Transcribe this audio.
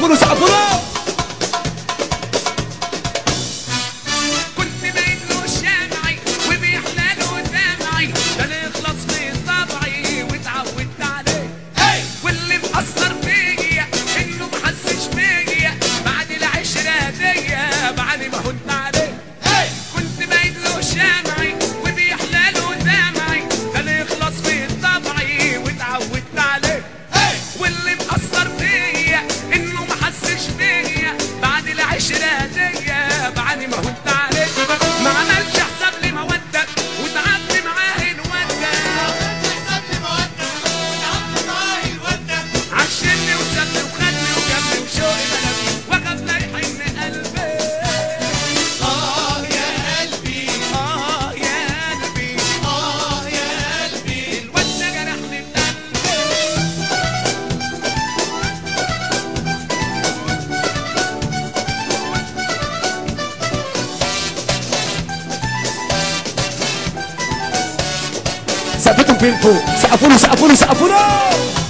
سقفوا له سقفوا له. كنت باين له شمعي وبيحلى له دمعي، ده اللي يخلص من طبعي واتعودت عليه. واللي مأثر فيا انه محسش بيا بعد العشرة ديا بعد ما هنت عليه. كنت باين له شمعي وبيحلى له دمعي، ده اللي يخلص من طبعي واتعودت عليه. واللي مأثر فيا انه محسش بيا بعد العشرة ديا بعد ما هنت عليه. ما عملش حساب لي مودة وتعبت معاه الودة، عشمني وسابني وخدني وجابني وشوقي بلدني وقف لا يحن قلبي. يا قلبي يا قلبي يا قلبي الواد ده جرحني بقلبي. سقفتهم فين فوق؟ سقفوا له سقفوا له سقفوا له.